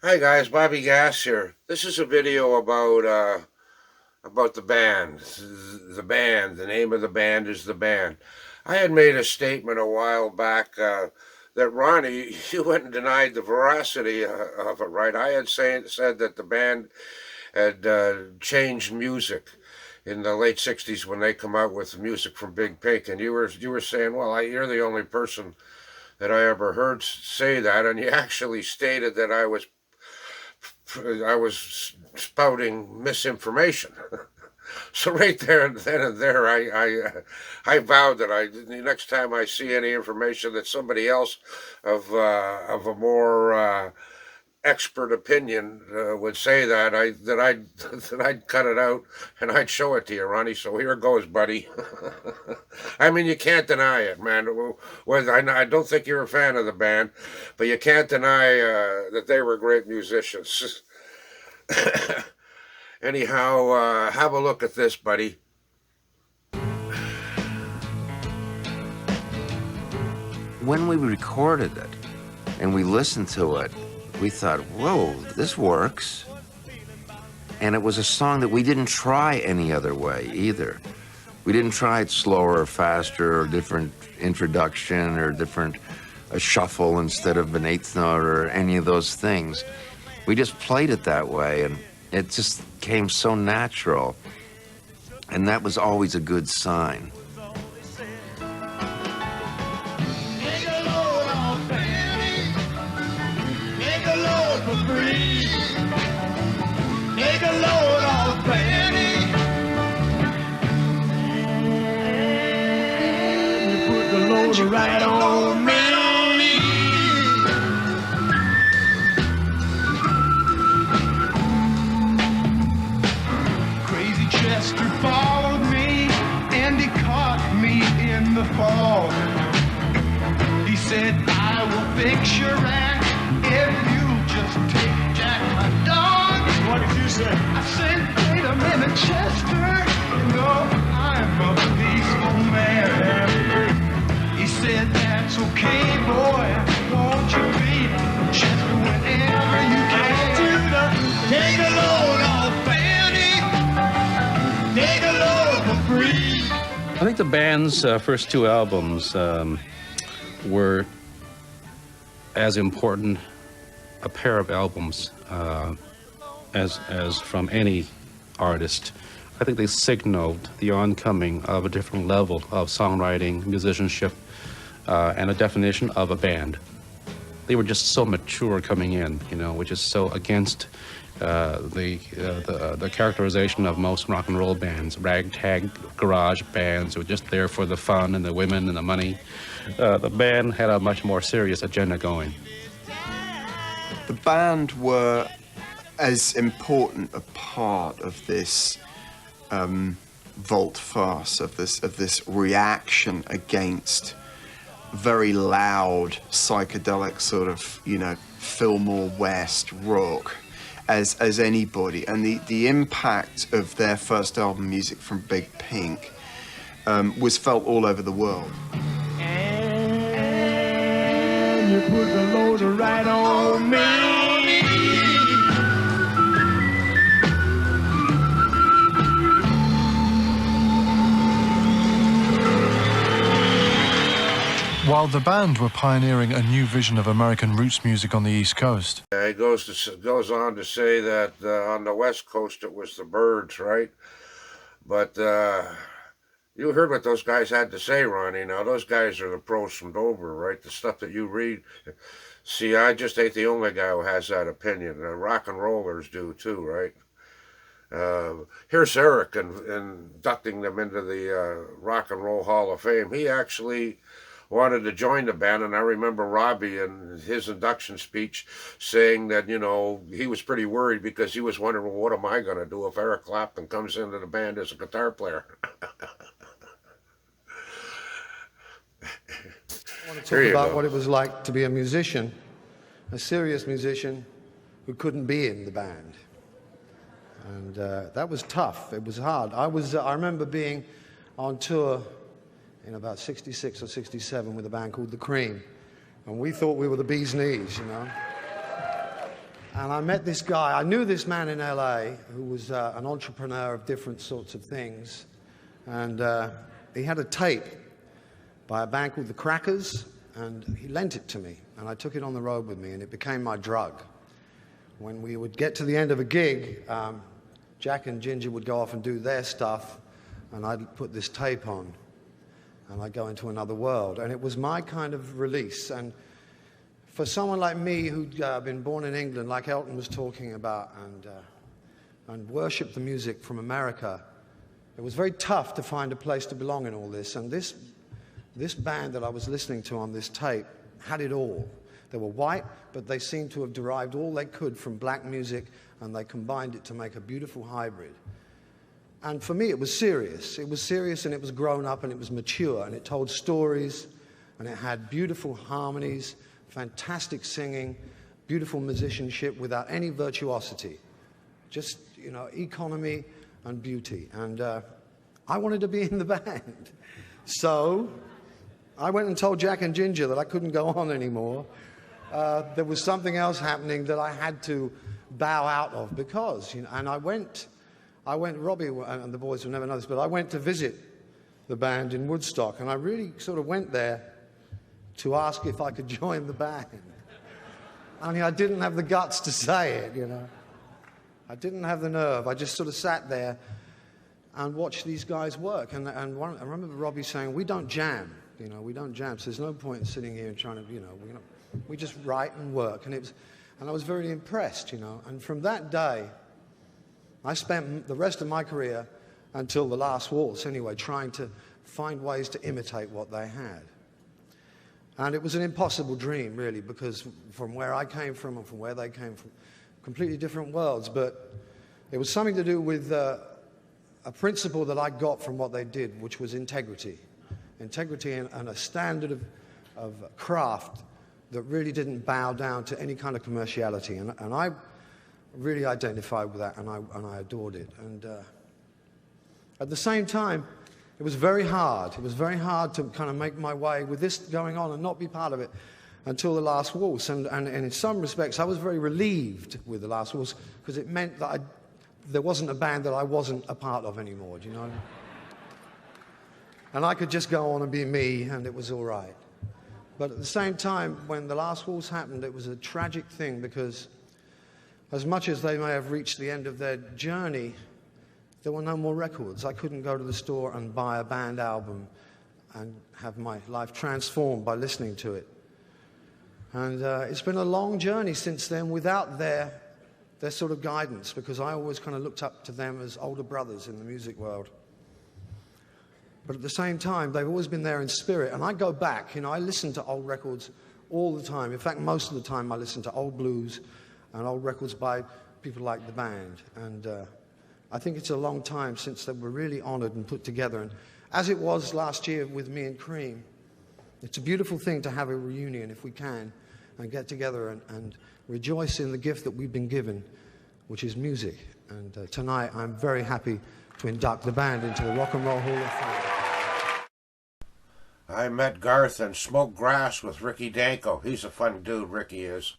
Hi guys, Bobby Gass here. This is a video about the band. The band. The name of the band is the band. I had made a statement a while back that Ronnie, you went and denied the veracity of it, right? I had said that the band had changed music in the late '60s when they come out with music from Big Pink, and you were saying, well, you're the only person that I ever heard say that, and you actually stated that I was spouting misinformation. So right there and then and there, I vowed that the next time I see any information that somebody else of a more expert opinion would say that I'd cut it out and I'd show it to you, Ronnie. So here goes, buddy. I mean, you can't deny it, man. Well, I don't think you're a fan of the band, but you can't deny that they were great musicians. Anyhow, have a look at this, buddy. When we recorded it and we listened to it, we thought, whoa, this works. And it was a song that we didn't try any other way either. We didn't try it slower or faster or different introduction or a shuffle instead of an eighth note or any of those things. We just played it that way, and it just came so natural. And that was always a good sign. Right on me. Crazy Chester followed me, and he caught me in the fall. He said, I will fix your act if you just take Jack, my dog. What did you say? I said, wait a minute, Chester. You know, I'm a peaceful man. He said, that's okay, boy, won't you be Chester whenever you can. Take a load off Fanny, take a load for free. I think the band's first two albums were as important a pair of albums as from any artist. I think they signaled the oncoming of a different level of songwriting, musicianship, and a definition of a band. They were just so mature coming in, which is so against the characterization of most rock and roll bands, ragtag garage bands who were just there for the fun and the women and the money. The band had a much more serious agenda going. The band were as important a part of this volte-face, of this reaction against very loud psychedelic sort of Fillmore West rock as anybody, and the impact of their first album, Music from Big Pink, was felt all over the world. And you put the loader right on me. While the band were pioneering a new vision of American roots music on the East Coast. He goes on to say that on the West Coast it was the Byrds, right? But you heard what those guys had to say, Ronnie. Now, those guys are the pros from Dover, right? The stuff that you read. See, I just ain't the only guy who has that opinion. Rock and rollers do too, right? Here's Eric inducting them into the Rock and Roll Hall of Fame. He actually wanted to join the band, and I remember Robbie in his induction speech saying that, he was pretty worried because he was wondering, well, what am I going to do if Eric Clapton comes into the band as a guitar player? I want to talk about what it was like to be a musician, a serious musician who couldn't be in the band. And that was tough. It was hard. I remember being on tour in about 66 or 67 with a band called The Cream. And we thought we were the bee's knees, And I met this guy. I knew this man in LA who was an entrepreneur of different sorts of things. And he had a tape by a band called The Crackers, and he lent it to me. And I took it on the road with me, and it became my drug. When we would get to the end of a gig, Jack and Ginger would go off and do their stuff, and I'd put this tape on, and I'd go into another world. And it was my kind of release. And for someone like me who'd been born in England, like Elton was talking about, and worshipped the music from America, it was very tough to find a place to belong in all this. And this band that I was listening to on this tape had it all. They were white, but they seemed to have derived all they could from black music, and they combined it to make a beautiful hybrid. And for me, it was serious. It was serious, and it was grown up, and it was mature, and it told stories, and it had beautiful harmonies, fantastic singing, beautiful musicianship without any virtuosity. Just, you know, economy and beauty. And I wanted to be in the band. So I went and told Jack and Ginger that I couldn't go on anymore. There was something else happening that I had to bow out of because, you know, and I went, Robbie and the boys will never know this, but I went to visit the band in Woodstock, and I really sort of went there to ask if I could join the band. Only I didn't have the guts to say it, you know. I didn't have the nerve. I just sort of sat there and watched these guys work. And I remember Robbie saying, we don't jam, you know, we don't jam. So there's no point in sitting here and trying to, you know, we just write and work. And I was very impressed, you know. And from that day, I spent the rest of my career, until the last waltz anyway, trying to find ways to imitate what they had. And it was an impossible dream, really, because from where I came from and from where they came from, completely different worlds. But it was something to do with a principle that I got from what they did, which was integrity. Integrity and a standard of craft that really didn't bow down to any kind of commerciality. And I really identified with that, and I adored it. And at the same time, it was very hard. It was very hard to kind of make my way with this going on and not be part of it until the last waltz. And in some respects, I was very relieved with the last waltz because it meant that there wasn't a band that I wasn't a part of anymore, do you know? And I could just go on and be me, and it was all right. But at the same time, when the last waltz happened, it was a tragic thing because as much as they may have reached the end of their journey, there were no more records. I couldn't go to the store and buy a band album and have my life transformed by listening to it. And it's been a long journey since then without their sort of guidance, because I always kind of looked up to them as older brothers in the music world. But at the same time, they've always been there in spirit. And I go back, you know, I listen to old records all the time. In fact, most of the time I listen to old blues and old records by people like the band. And I think it's a long time since they were really honored and put together. And as it was last year with me and Cream, it's a beautiful thing to have a reunion if we can and get together and rejoice in the gift that we've been given, which is music. And tonight I'm very happy to induct the band into the Rock and Roll Hall of Fame. I met Garth and smoked grass with Ricky Danko. He's a fun dude, Ricky is.